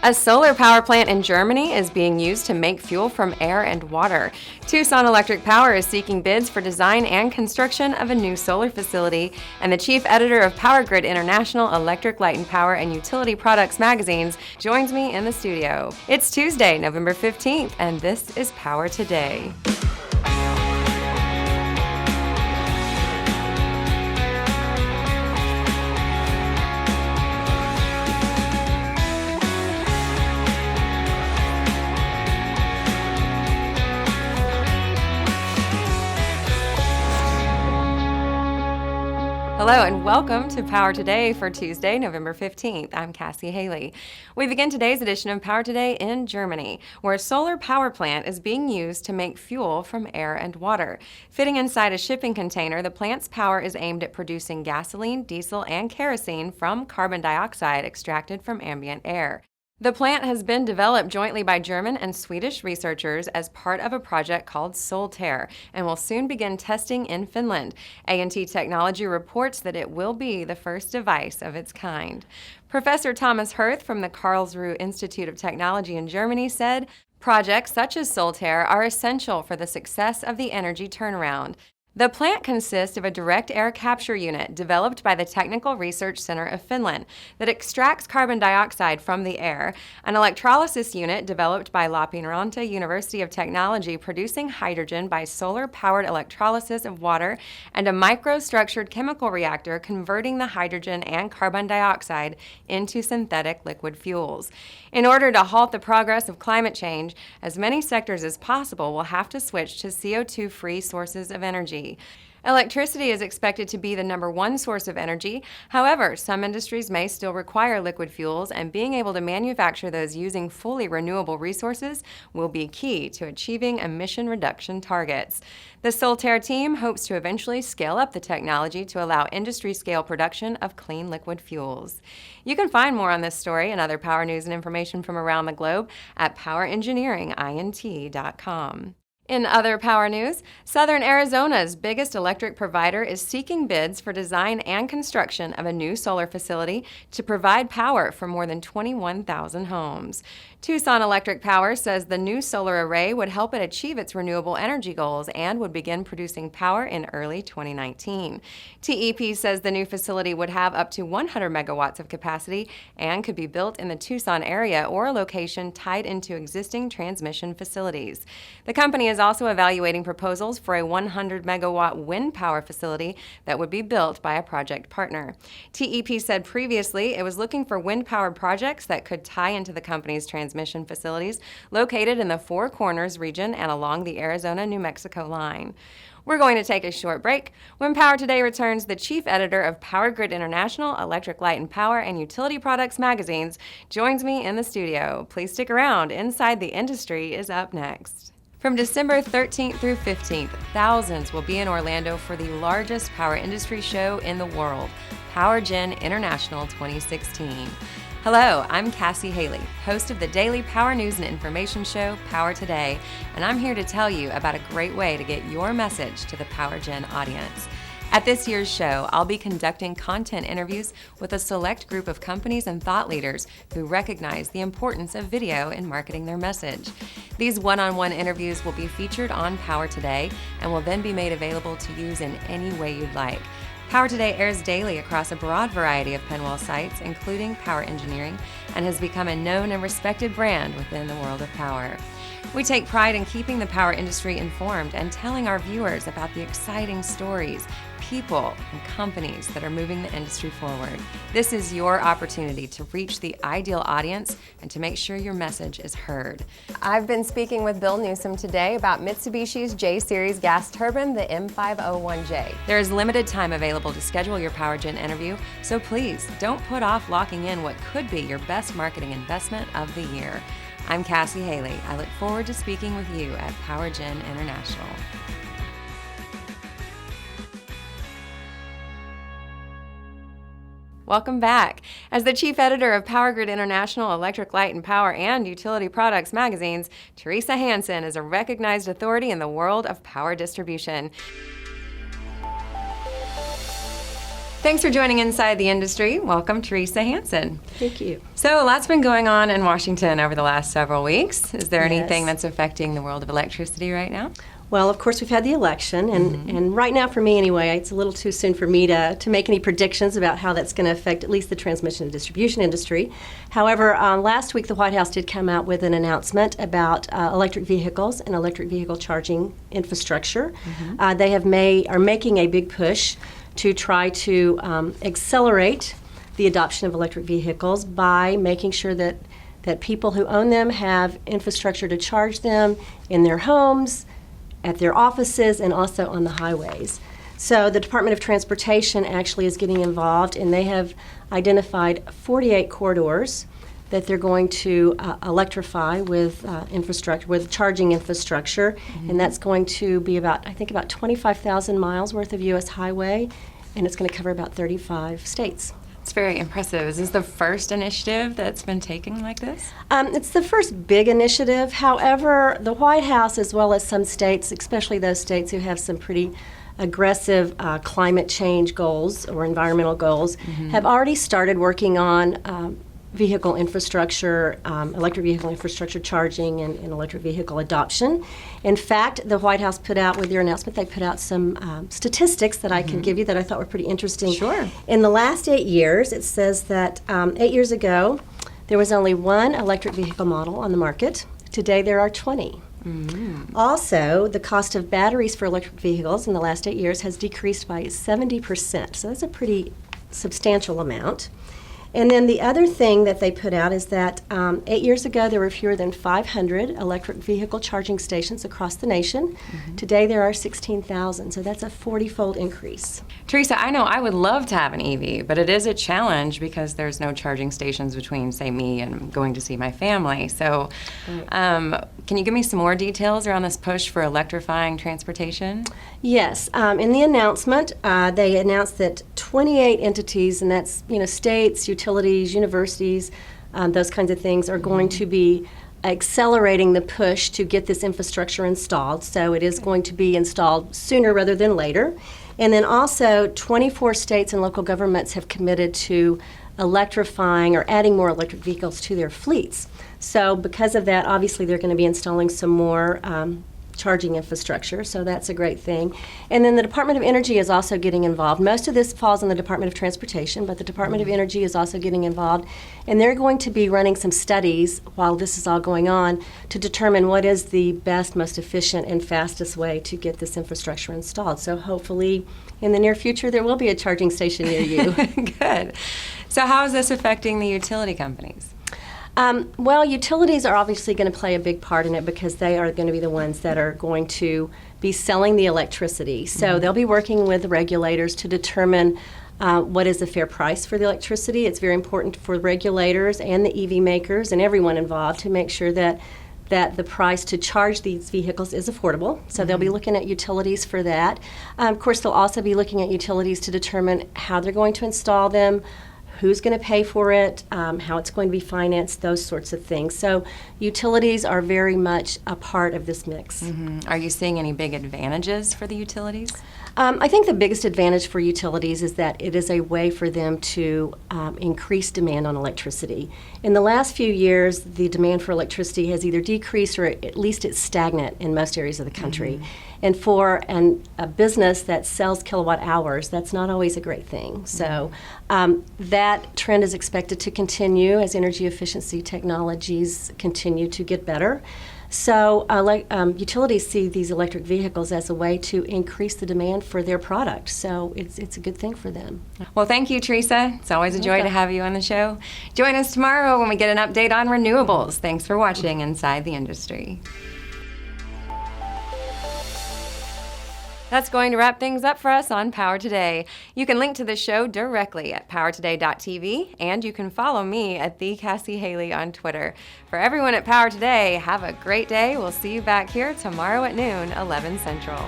A solar power plant in Germany is being used to make fuel from air and water. Tucson Electric Power is seeking bids for design and construction of a new solar facility, and the chief editor of Power Grid International Electric Light and Power and Utility Products magazines joins me in the studio. It's Tuesday, November 15th, and this is Power Today. Hello and welcome to Power Today for Tuesday, November 15th. I'm Cassie Haley. We begin today's edition of Power Today in Germany, where a solar power plant is being used to make fuel from air and water. Fitting inside a shipping container, the plant's power is aimed at producing gasoline, diesel, and kerosene from carbon dioxide extracted from ambient air. The plant has been developed jointly by German and Swedish researchers as part of a project called Soltear and will soon begin testing in Finland. A&T Technology reports that it will be the first device of its kind. Professor Thomas Hirth from the Karlsruhe Institute of Technology in Germany said, "Projects such as Soltear are essential for the success of the energy turnaround." The plant consists of a direct air capture unit developed by the Technical Research Center of Finland that extracts carbon dioxide from the air, an electrolysis unit developed by Lappeenranta University of Technology producing hydrogen by solar-powered electrolysis of water, and a microstructured chemical reactor converting the hydrogen and carbon dioxide into synthetic liquid fuels. In order to halt the progress of climate change, as many sectors as possible will have to switch to CO2-free sources of energy. Electricity is expected to be the number one source of energy. However, some industries may still require liquid fuels, and being able to manufacture those using fully renewable resources will be key to achieving emission reduction targets. The Soltear team hopes to eventually scale up the technology to allow industry-scale production of clean liquid fuels. You can find more on this story and other power news and information from around the globe at powerengineeringint.com. In other power news, Southern Arizona's biggest electric provider is seeking bids for design and construction of a new solar facility to provide power for more than 21,000 homes. Tucson Electric Power says the new solar array would help it achieve its renewable energy goals and would begin producing power in early 2019. TEP says the new facility would have up to 100 megawatts of capacity and could be built in the Tucson area or a location tied into existing transmission facilities. The company is also evaluating proposals for a 100 megawatt wind power facility that would be built by a project partner. TEP said previously it was looking for wind-powered projects that could tie into the company's transmission facilities located in the Four Corners region and along the Arizona-New Mexico line. We're going to take a short break. When Power Today returns, the chief editor of Power Grid International Electric Light and Power and Utility Products magazines joins me in the studio. Please stick around. Inside the Industry is up next. From December 13th through 15th, thousands will be in Orlando for the largest power industry show in the world, PowerGen International 2016. Hello, I'm Cassie Haley, host of the daily power news and information show, Power Today, and I'm here to tell you about a great way to get your message to the PowerGen audience. At this year's show, I'll be conducting content interviews with a select group of companies and thought leaders who recognize the importance of video in marketing their message. These one-on-one interviews will be featured on Power Today and will then be made available to use in any way you'd like. Power Today airs daily across a broad variety of Penwell sites, including Power Engineering, and has become a known and respected brand within the world of power. We take pride in keeping the power industry informed and telling our viewers about the exciting stories, people, and companies that are moving the industry forward. This is your opportunity to reach the ideal audience and to make sure your message is heard. I've been speaking with Bill Newsom today about Mitsubishi's J-Series gas turbine, the M501J. There is limited time available to schedule your PowerGen interview, so please don't put off locking in what could be your best marketing investment of the year. I'm Cassie Haley. I look forward to speaking with you at PowerGen International. Welcome back. As the chief editor of Power Grid International Electric Light and Power and Utility Products magazines, Teresa Hansen is a recognized authority in the world of power distribution. Thanks for joining Inside the Industry. Welcome, Teresa Hansen. Thank you. So, lots been going on in Washington over the last several weeks. Is there Yes. anything that's affecting the world of electricity right now? Well, of course, we've had the election, and right now, for me anyway, it's a little too soon for me to make any predictions about how that's going to affect at least the transmission and distribution industry. However, last week the White House did come out with an announcement about electric vehicles and electric vehicle charging infrastructure. They are making a big push to try to accelerate the adoption of electric vehicles by making sure that people who own them have infrastructure to charge them in their homes, at their offices, and also on the highways. So the Department of Transportation actually is getting involved, and they have identified 48 corridors that they're going to electrify with infrastructure, with charging infrastructure, and that's going to be about 25,000 miles worth of U.S. highway, and it's going to cover about 35 states. It's very impressive. Is this the first initiative that's been taken like this? It's the first big initiative. However, the White House, as well as some states, especially those states who have some pretty aggressive climate change goals or environmental goals, have already started working on vehicle infrastructure, electric vehicle infrastructure charging, and electric vehicle adoption. In fact, the White House put out, with their announcement, they put out some statistics that I can give you that I thought were pretty interesting. Sure. In the last 8 years, it says that 8 years ago, there was only one electric vehicle model on the market. Today, there are 20. Also, the cost of batteries for electric vehicles in the last 8 years has decreased by 70%. So that's a pretty substantial amount. And then the other thing that they put out is that 8 years ago, there were fewer than 500 electric vehicle charging stations across the nation. Today, there are 16,000, so that's a 40-fold increase. Teresa, I know I would love to have an EV, but it is a challenge because there's no charging stations between, say, me and going to see my family. So can you give me some more details around this push for electrifying transportation? Yes. In the announcement, they announced that 28 entities, and that's states, utilities, universities, those kinds of things, are going to be accelerating the push to get this infrastructure installed. So it is going to be installed sooner rather than later. And then also 24 states and local governments have committed to electrifying or adding more electric vehicles to their fleets. So because of that, obviously they're going to be installing some more charging infrastructure, so that's a great thing. And then the Department of Energy is also getting involved. Most of this falls in the Department of Transportation, but the Department of Energy is also getting involved, and they're going to be running some studies while this is all going on to determine what is the best, most efficient, and fastest way to get this infrastructure installed. So hopefully in the near future there will be a charging station near you. Good. So how is this affecting the utility companies? Well, utilities are obviously going to play a big part in it because they are going to be the ones that are going to be selling the electricity. So they'll be working with the regulators to determine what is the fair price for the electricity. It's very important for regulators and the EV makers and everyone involved to make sure that the price to charge these vehicles is affordable. So they'll be looking at utilities for that. Of course, they'll also be looking at utilities to determine how they're going to install them, who's going to pay for it, how it's going to be financed, those sorts of things. So utilities are very much a part of this mix. Are you seeing any big advantages for the utilities? I think the biggest advantage for utilities is that it is a way for them to increase demand on electricity. In the last few years, the demand for electricity has either decreased or at least it's stagnant in most areas of the country. And for a business that sells kilowatt hours, that's not always a great thing. So that trend is expected to continue as energy efficiency technologies continue to get better. So utilities see these electric vehicles as a way to increase the demand for their product. So it's a good thing for them. Well, thank you, Teresa. It's always a joy to have you on the show. Join us tomorrow when we get an update on renewables. Thanks for watching Inside the Industry. That's going to wrap things up for us on Power Today. You can link to the show directly at powertoday.tv, and you can follow me at @CassieHaley on Twitter. For everyone at Power Today, have a great day. We'll see you back here tomorrow at noon, 11 Central.